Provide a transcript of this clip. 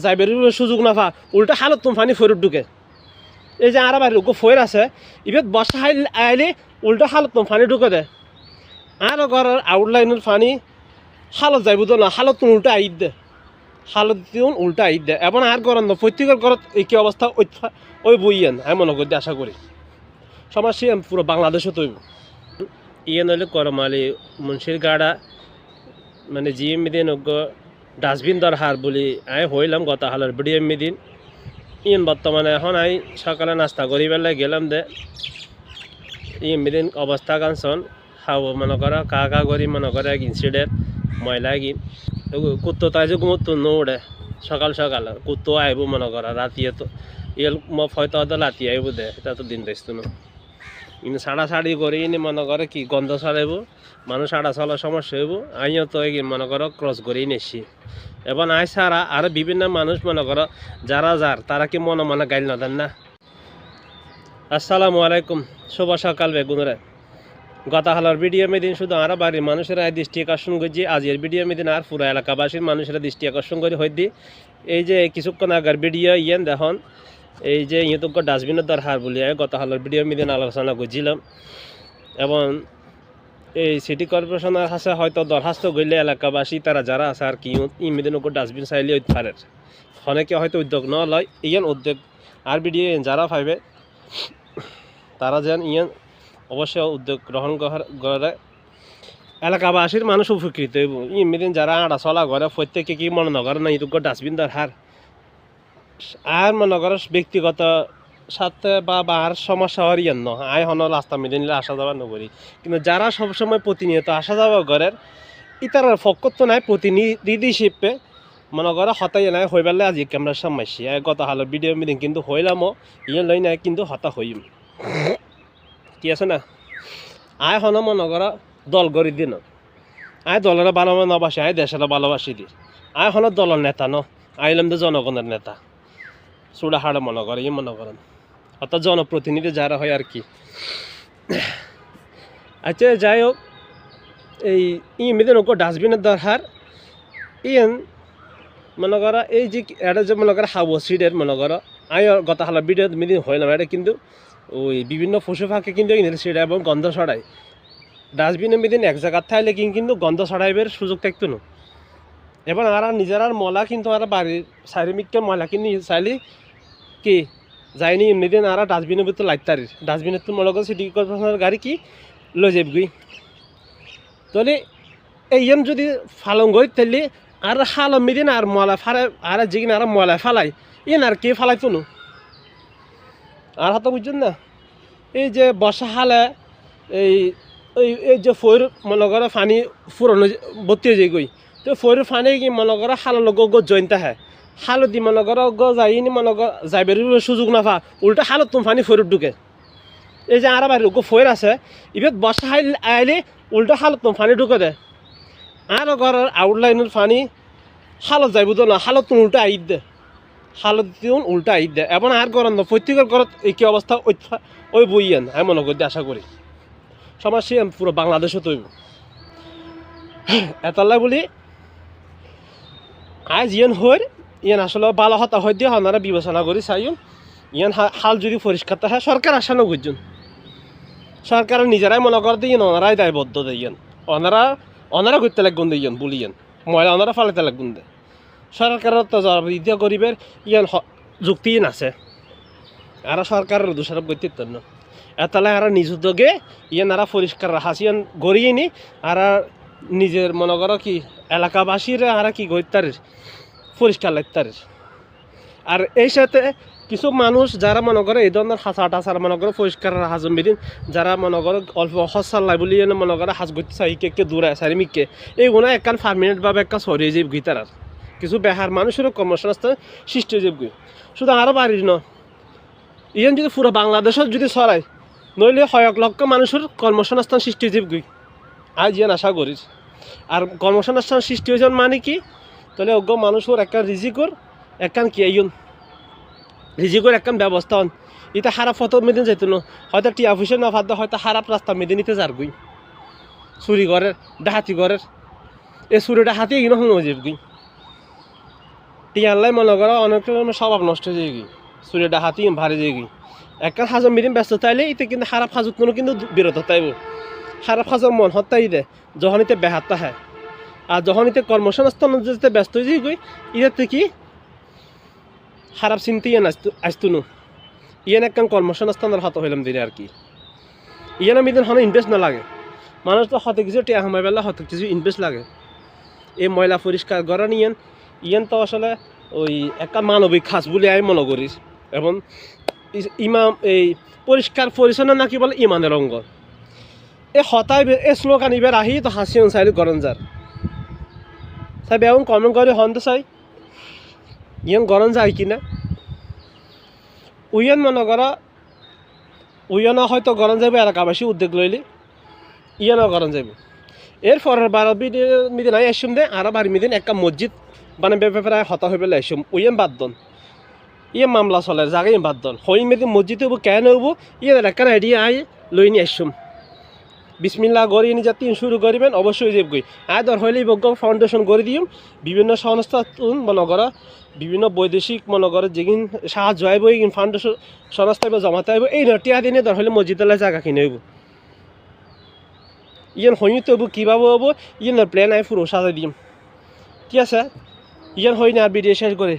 যাইবের সুযোগ না পা উল্টা হালত তুমি পানি ফেরত ঢুকে এই যে আর বাড়ির ফয়ের আছে ইভেন বর্ষা আইলে উল্টা হালত তুমি পানি ঢুকে দে আর ঘরের আউটলাইনের পানি হালত যাইব তো না হালত তুমি উল্টা আইত দে হালত দিন উল্টা আইত দে এবং আর গরম না প্রত্যেকের ঘরত একই অবস্থা ওই বইয়েন আমি মনে করি আশা করি সমস্যা পুরো বাংলাদেশে তৈব ইয়ে নইলে করমালি মুন্সির গাড়া মানে জিএম দিন ডাস্টবিন দরকার বলি আই হইলাম গত হালের বিডিএম দিন ইন বর্তমানে এখন আই সকালে নাস্তা করি বেলায় গেলাম দে ইন দিন অবস্থা কানছন খাব মনে করা কা করি মনে করে এক ইনসিডেন্ট ময়লা গিন কুত্তো তাই যে ঘুমতো নৌড়ে সকাল সকাল কুত্তো আইব মনে করা রাতিয়ে তো ইয়েল হয়তো রাতি আইব দে এটা তো দিন দেখতো না কিন্তু সাড়াসাড়ি করে ইনি মনে করে কি গন্ধ ছড়াইব মানুষ সাড়া চলার সমস্যা হইব আমিও তো মনে করো ক্রস করেই নেছি এবং আই ছাড়া আরও বিভিন্ন মানুষ মনে করো যারা যার তারা কি মনে গাইল না দেন না। আসসালামু আলাইকুম, শুভ সকাল বেগুনরে। গত হালার ভিডিও মেদিন শুধু আর বাড়ির মানুষেরা দৃষ্টি আকর্ষণ করছি, আজকের ভিডিও মেদিন আর পুরো এলাকাবাসীর মানুষেরা দৃষ্টি আকর্ষণ করে হইদি এই যে কিছুক্ষণ আগের ভিডিও ইয়েন দেখুন এই যে ইয়েতজ্ঞ ডাস্টবিনের দরকার বলি গত হালার ভিডিও মেদিন আলোচনা করছিলাম এবং এই সিটি কর্পোরেশনের কাছে হয়তো দরখাস্ত করলে এলাকাবাসী তারা যারা আছে আর কি ইমেদিন ডাস্টবিন চাইলে ওই পারে অনেকে হয়তো উদ্যোগ ন লয় ইয়ান উদ্যোগ আর ভিডিও যারা পাইবে তারা যেন ইয়ান অবশ্যই উদ্যোগ গ্রহণ করে এলাকাবাসীর মানুষ উপকৃত হইব। ইমেদিন যারা আড়া চলা করে প্রত্যেকে কি মনে নগরে না ইটুক ডাস্টবিন দরকার আর মনে করো ব্যক্তিগত সাথে বা আর সমস্যা হওয়ার ইয়ান ন আয় হন রাস্তা মেলে নিলে আসা যাওয়া নকরি কিন্তু যারা সবসময় প্রতিনিয়ত আসা যাওয়া ঘরের ইতার ফকত তো নাই প্রতিনিধি হিসেবে মনে করো হতাই নাই হয়ে পেলে আজি ক্যামেরার সামাইছি গত হালের ভিডিও মিটিং কিন্তু হইলামও ইয়ে লই নাই কিন্তু হতা হইম কি আছে না আয় হন মনে করো দল গড়ি দিন আয় দলের ভালোবাসা নবাসি আয় দেশের ভালোবাসি দি আয় হন দলের নেতা ন আইলাম তো জনগণের নেতা চূড়া হাড়ে মনে করে ইয়ে মনে করেন অর্থাৎ জনপ্রতিনিধি যারা হয় আর কি। আচ্ছা যাই হোক এই ইমেদিন ডাস্টবিনের দরকার ইয়েন মনে করা এই যে এটা যে মনে করো হাবো সিডের মনে করো আমি গত হালা ভিডিও মেদিন হইলাম এটা কিন্তু ওই বিভিন্ন পশু পাখি কিন্তু সিডা এবং গন্ধ ছড়ায় ডাস্টবিনের মেদিন এক জায়গার থাকলে কিন্তু গন্ধ ছড়াইবের সুযোগ থাকতো না এবং আর নিজের আর ময়লা কিন্তু আর বাড়ির চারিমিককে ময়লা কিনে চাইলে কি যায়নি এমনিদিন আর ডাস্টবিনের ভিতরে লাইতারি ডাস্টবিনের তো মনে করো সিটি কর্পোরেশনের গাড়ি কি লই যাবগি তাহলে এইম যদি ফালং গই তাহলে আর হালম মিদিন আর ময়লা ফারে আর যেদিন আর ময়লা ফালাই ইন আর কে ফালাইতো না আর হাতে বুঝছেন না এই যে বর্ষা হালে এই এই যে ফয়ের মনে করো পানি ফুরনো ভর্তি হয়ে যায় গই তো ফয়ের পানি কি মনে করো হালের লোক জয়েন্ট হয় হালত দি মনে করো যাইনি মনে করো যাইবের সুযোগ না পা উল্টা হালত তুমি পানি ফেরত ঢুকে এই যে আর বাড়ির ফয়ের আছে ইভেন বর্ষা আইলে উল্টা হালত তুমি পানি ঢুকে দে আর ঘরের আউটলাইনের পানি হালত যাইব তো না হালত তুমি উল্টা আইত দে হালত দিন উল্টা আইত দে এবং আর গরম না প্রত্যেকের ঘরত একই অবস্থা ওই বইয়েন আমি মনে করি আশা করি সমস্যা পুরো বাংলাদেশে তৈব এতাল্লাই বলি আজ ইয়েন হই ইয়ান আসলে ভালো হতা হয় দিয়ে ওনারা বিবেচনা করি চাইন ইয়ান হাল যদি পরিষ্কার থাকে সরকার আসানো বুঝছেন সরকার নিজেরাই মনে করে দিয়ে ওনারাই দায়বদ্ধ দিয়েন ওনারা করতে লাগবেন দিয়েন বলিয়েন ময়লা ওনারা ফালাইতে লাগবেন দে সরকারের তো জবাবদিহিতা করিবের ইয়ান যুক্তি আছে আর সরকারের দোষারোপ করতে না এতালে আর নিজ উদ্যোগে ইয়ান আর পরিষ্কার রাখাস ইয়ান গড়িয়ে নি আর নিজের মনে করো কি এলাকাবাসীরা আর কি গড়তার পরিষ্কার লাগতার আর এই সাথে কিছু মানুষ যারা মনে করে এই ধরনের হাসা টাসার মনে করে পরিষ্কার হাজম বেদিন যারা মনে করে অল্প হসাল্লাই বলি মনে করে হাজ করতে চাই কে দূরে চারিমিককে এইগুলো একখান পারমানেন্টভাবে একটা সরিয়ে যাব গই তার কিছু বেহার মানুষেরও কর্মসংস্থান সৃষ্টি হয়ে যাব শুধু আরও বাড়ির ন ইয়ান যদি পুরো বাংলাদেশত যদি ছড়ায় নইলে কয়েক লক্ষ মানুষের কর্মসংস্থান সৃষ্টি হয়ে যাব গই আজ ইয়ান আশা করিস আর কর্মসংস্থান সৃষ্টি হয়েছে মানে কি তাহলে অজ্ঞ মানুষের একটা রিজিকর একখান কি আইন রিজিকর একখান ব্যবস্থা হন এটা খারাপ ফটো মেদিন যাইতো না হয়তো টি অফিসে না ফাদ হয়তো খারাপ রাস্তা মেদিনীতে যার গই চুরি ঘরের ডাহাতি ঘরের এই চুরি ডাহাতি এগুলো হয়ে যাবগি টিয়াল্লাই মনে করো অনেক স্বভাব নষ্ট হয়ে যায় চুরি ডাহাতি ভারে যায় একটা হাজর মিডিম ব্যস্ত তাইলে এতে কিন্তু খারাপ হাজত কিন্তু বিরত তাইব খারাপ হাজর মন হত্যাই দে যখন এতে বেহাত্তা হয় আর যখন এতে কর্মসংস্থান যেতে ব্যস্ত হয়ে যাই ইয়েতে কি খারাপ চিন্তা ইয়ে আসতো নো ইয়েন এক কর্মসংস্থানের হাত হইলাম দিনে আর কি ইয়েন আমি হন ইনভেস্ট না লাগে মানুষ তো হতে কিছু টিয়া সময় বেলা হতে কিছু ইনভেস্ট লাগে এই ময়লা পরিষ্কার করা নিয়েন ইয়েন তো আসলে ওই একটা মানবিক খাস বলে আমি মনে করি এবং ইমাম এই পরিষ্কার পরিচ্ছন্ন নাকি বলে ইমানের অঙ্গ এই হতাই এই স্লোগান ইবার আহি তো হাসি চাইলে গরম যার তাই বেগুন কমেন্ট করে হনতে চাই ইয়েন গরম যায় কিনা উইয়ান মনে করা উইয়ানা হয়তো গরম যাবে এলাকাবাসী উদ্যোগ লইলে ইয়ানও গরম যাবে এরপরের 12 মিদিন আই আসুম দে আরো 12 মিদিন একটা মসজিদ বানাবে প্রায় হতা হয়ে পেলে আসুম উইয়ান বাদ দন ইয়ে মামলা চলে জায়গায় বাদ দন হই মেদিন মসজিদে হবো কেন হবো ইয়ে একটা আইডিয়া আই লই নিয়ে আসুম বিসমিল্লা গড়ি নিয়ে যাতে শুরু করিবেন অবশ্যই যাবগই আয় দর হইলেই বজ্ঞ ফাউন্ডেশন করে দিম বিভিন্ন সংস্থা মনে করা বিভিন্ন বৈদেশিক মনে করে যেগিন সাহায্য আইব এইগিন ফাউন্ডেশন সংস্থা জমাতে আইব এই টিয়া দিনে দর হইলে মসজিদালে জায়গা কিনে হইব ইয়ান হইতে হবো কীভাবে হবো ইয়ান প্ল্যান আই পুরো সাজাই দিম ঠিক আছে ইয়ান হই না আর ভিডিও শেষ করে